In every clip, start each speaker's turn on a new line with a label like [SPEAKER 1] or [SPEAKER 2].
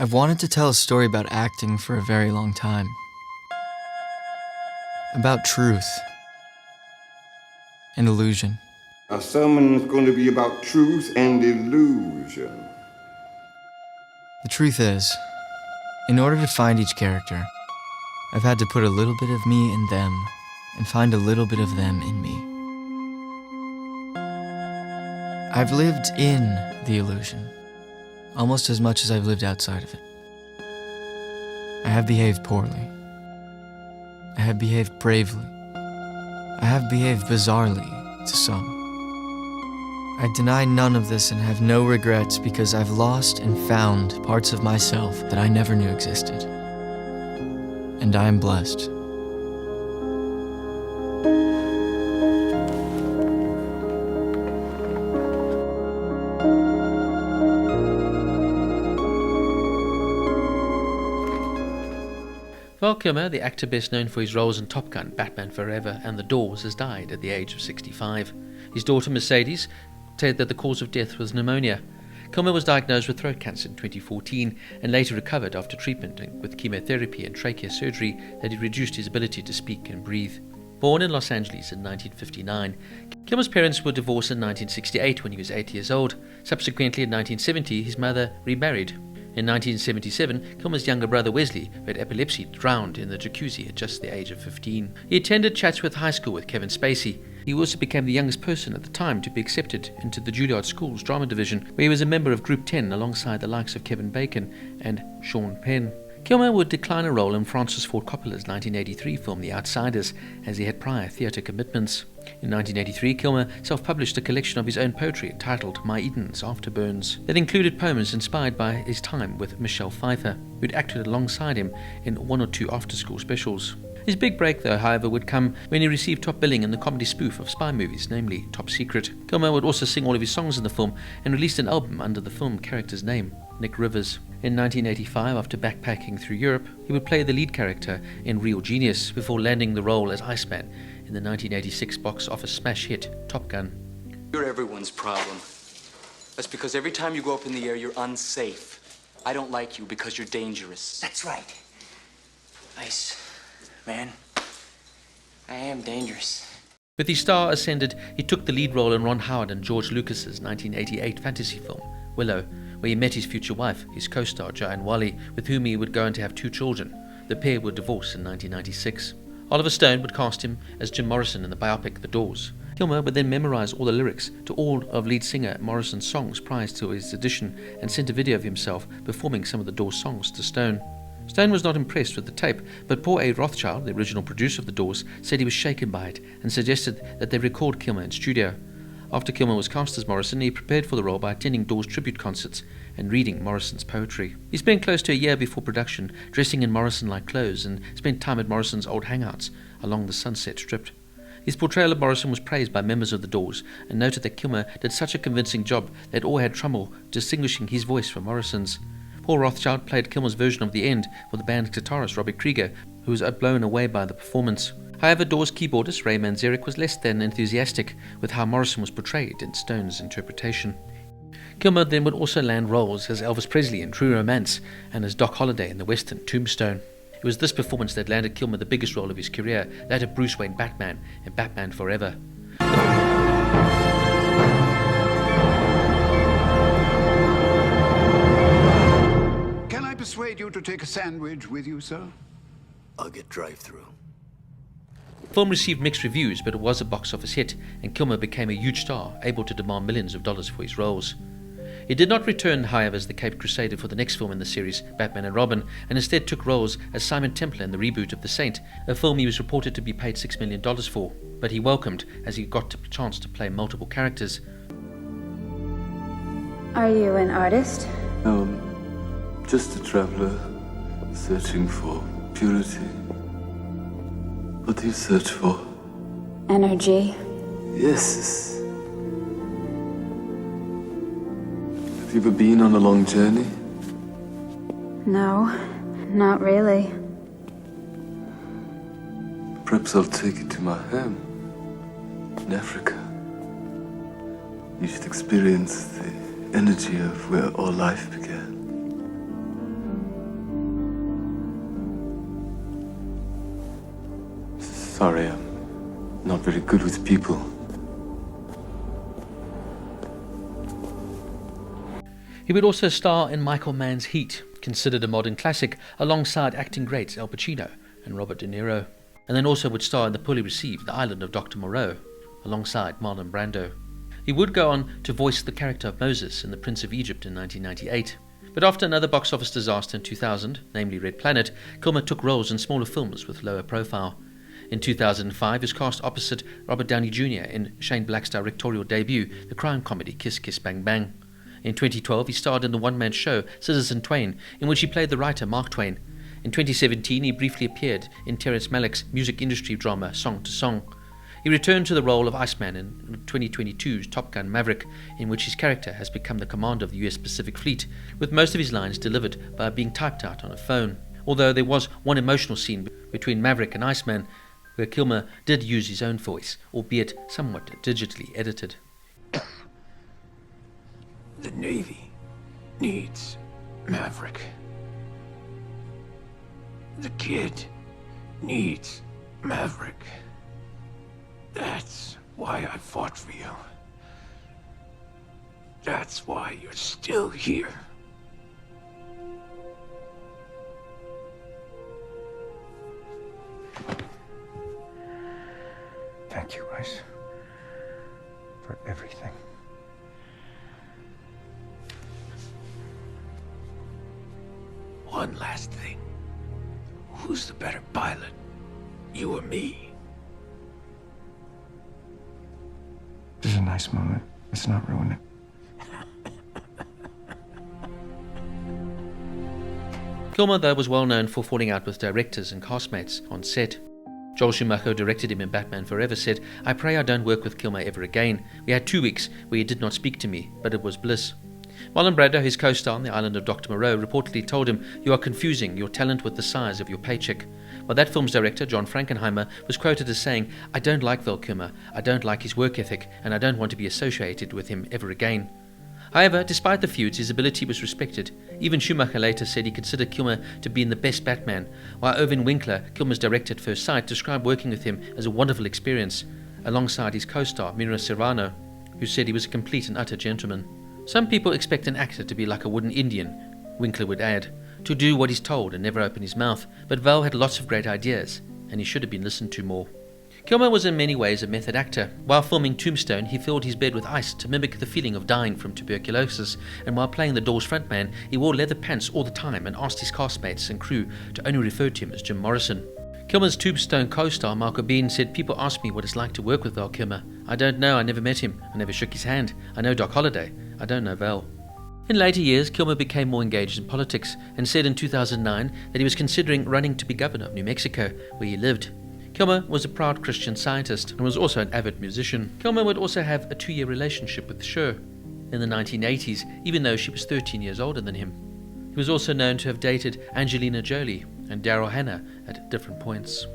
[SPEAKER 1] I've wanted to tell a story about acting for a very long time. About truth and illusion.
[SPEAKER 2] Our sermon is going to be about truth and illusion.
[SPEAKER 1] The truth is, in order to find each character, I've had to put a little bit of me in them and find a little bit of them in me. I've lived in the illusion almost as much as I've lived outside of it. I have behaved poorly. I have behaved bravely. I have behaved bizarrely to some. I deny none of this and have no regrets because I've lost and found parts of myself that I never knew existed. And I am blessed.
[SPEAKER 3] Val Kilmer, the actor best known for his roles in Top Gun, Batman Forever and The Doors, has died at the age of 65. His daughter Mercedes said that the cause of death was pneumonia. Kilmer was diagnosed with throat cancer in 2014 and later recovered after treatment with chemotherapy and trachea surgery that had reduced his ability to speak and breathe. Born in Los Angeles in 1959, Kilmer's parents were divorced in 1968 when he was 8 years old. Subsequently, in 1970, his mother remarried. In 1977, Kilmer's younger brother Wesley, who had epilepsy, drowned in the jacuzzi at just the age of 15. He attended Chatsworth High School with Kevin Spacey. He also became the youngest person at the time to be accepted into the Juilliard School's drama division, where he was a member of Group 10 alongside the likes of Kevin Bacon and Sean Penn. Kilmer would decline a role in Francis Ford Coppola's 1983 film The Outsiders, as he had prior theatre commitments. In 1983, Kilmer self-published a collection of his own poetry entitled My Eden's Afterburns that included poems inspired by his time with Michelle Pfeiffer, who'd acted alongside him in one or two after-school specials. His big break, though, however, would come when he received top billing in the comedy spoof of spy movies, namely Top Secret. Kilmer would also sing all of his songs in the film and released an album under the film character's name, Nick Rivers. In 1985, after backpacking through Europe, he would play the lead character in Real Genius before landing the role as Iceman in the 1986 box office smash hit Top Gun.
[SPEAKER 4] You're everyone's problem. That's because every time you go up in the air, you're unsafe. I don't like you because you're dangerous.
[SPEAKER 5] That's right. Ice, man. I am dangerous.
[SPEAKER 3] With his star ascended, he took the lead role in Ron Howard and George Lucas's 1988 fantasy film, Willow, where he met his future wife, his co-star Joanne Whalley, with whom he would go on to have 2 children. The pair would divorce in 1996. Oliver Stone would cast him as Jim Morrison in the biopic The Doors. Kilmer would then memorize all the lyrics to all of lead singer Morrison's songs prior to his audition and sent a video of himself performing some of the Doors songs to Stone. Stone was not impressed with the tape, but Paul A. Rothchild, the original producer of The Doors, said he was shaken by it and suggested that they record Kilmer in studio. After Kilmer was cast as Morrison, he prepared for the role by attending Doors tribute concerts and reading Morrison's poetry. He spent close to a year before production dressing in Morrison-like clothes and spent time at Morrison's old hangouts along the Sunset Strip. His portrayal of Morrison was praised by members of the Doors and noted that Kilmer did such a convincing job that all had trouble distinguishing his voice from Morrison's. Paul Rothchild played Kilmer's version of The End for the band's guitarist Robbie Krieger, who was blown away by the performance. However, Doors keyboardist Ray Manzarek was less than enthusiastic with how Morrison was portrayed in Stone's interpretation. Kilmer then would also land roles as Elvis Presley in True Romance and as Doc Holliday in the western Tombstone. It was this performance that landed Kilmer the biggest role of his career, that of Bruce Wayne Batman in Batman Forever.
[SPEAKER 6] Can I persuade you to take a sandwich with you, sir?
[SPEAKER 7] I'll get drive-through.
[SPEAKER 3] The film received mixed reviews, but it was a box office hit, and Kilmer became a huge star, able to demand millions of dollars for his roles. He did not return, however, as the Caped Crusader for the next film in the series, Batman and Robin, and instead took roles as Simon Templar in the reboot of The Saint, a film he was reported to be paid $6 million for, but he welcomed as he got a chance to play multiple characters.
[SPEAKER 8] Are you an artist?
[SPEAKER 7] Just a traveler searching for purity. What do you search for?
[SPEAKER 8] Energy.
[SPEAKER 7] Yes. Have you ever been on a long journey?
[SPEAKER 8] No, not really.
[SPEAKER 7] Perhaps I'll take you to my home in Africa. You should experience the energy of where all life began. Sorry, I'm not very good with people.
[SPEAKER 3] He would also star in Michael Mann's Heat, considered a modern classic, alongside acting greats Al Pacino and Robert De Niro, and then also would star in the poorly received The Island of Dr. Moreau, alongside Marlon Brando. He would go on to voice the character of Moses in The Prince of Egypt in 1998. But after another box office disaster in 2000, namely Red Planet, Kilmer took roles in smaller films with lower profile. In 2005, he was cast opposite Robert Downey Jr. in Shane Black's directorial debut, the crime comedy Kiss Kiss Bang Bang. In 2012, he starred in the one-man show Citizen Twain, in which he played the writer Mark Twain. In 2017, he briefly appeared in Terrence Malick's music industry drama Song to Song. He returned to the role of Iceman in 2022's Top Gun Maverick, in which his character has become the commander of the US Pacific Fleet, with most of his lines delivered by being typed out on a phone. Although there was one emotional scene between Maverick and Iceman, where Kilmer did use his own voice, albeit somewhat digitally edited.
[SPEAKER 6] The Navy needs Maverick. The kid needs Maverick. That's why I fought for you. That's why you're still here.
[SPEAKER 9] Thank you, Ice, for everything.
[SPEAKER 6] One last thing. Who's the better pilot? You or me?
[SPEAKER 9] This is a nice moment. Let's not ruin it.
[SPEAKER 3] Kilmer, though, was well known for falling out with directors and castmates on set. Joel Schumacher, who directed him in Batman Forever, said, "I pray I don't work with Kilmer ever again. We had 2 weeks where he did not speak to me, but it was bliss." Marlon Brando, his co-star on The Island of Dr. Moreau, reportedly told him, "You are confusing your talent with the size of your paycheck." While that film's director, John Frankenheimer, was quoted as saying, "I don't like Val Kilmer, I don't like his work ethic, and I don't want to be associated with him ever again." However, despite the feuds, his ability was respected. Even Schumacher later said he considered Kilmer to be the best Batman, while Irvin Winkler, Kilmer's director at first sight, described working with him as a wonderful experience, alongside his co-star, Mira Serrano, who said he was a complete and utter gentleman. "Some people expect an actor to be like a wooden Indian," Winkler would add, "to do what he's told and never open his mouth, but Val had lots of great ideas, and he should have been listened to more." Kilmer was in many ways a method actor. While filming Tombstone, he filled his bed with ice to mimic the feeling of dying from tuberculosis, and while playing the Doors frontman, he wore leather pants all the time and asked his castmates and crew to only refer to him as Jim Morrison. Kilmer's Tombstone co-star Marco Bean said, "People ask me what it's like to work with Val Kilmer. I don't know, I never met him, I never shook his hand. I know Doc Holliday, I don't know Val." In later years, Kilmer became more engaged in politics and said in 2009 that he was considering running to be governor of New Mexico, where he lived. Kilmer was a proud Christian Scientist and was also an avid musician. Kilmer would also have a 2-year relationship with Cher in the 1980s, even though she was 13 years older than him. He was also known to have dated Angelina Jolie and Daryl Hannah at different points.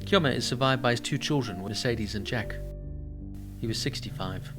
[SPEAKER 3] Kilmer is survived by his 2 children, Mercedes and Jack. He was 65.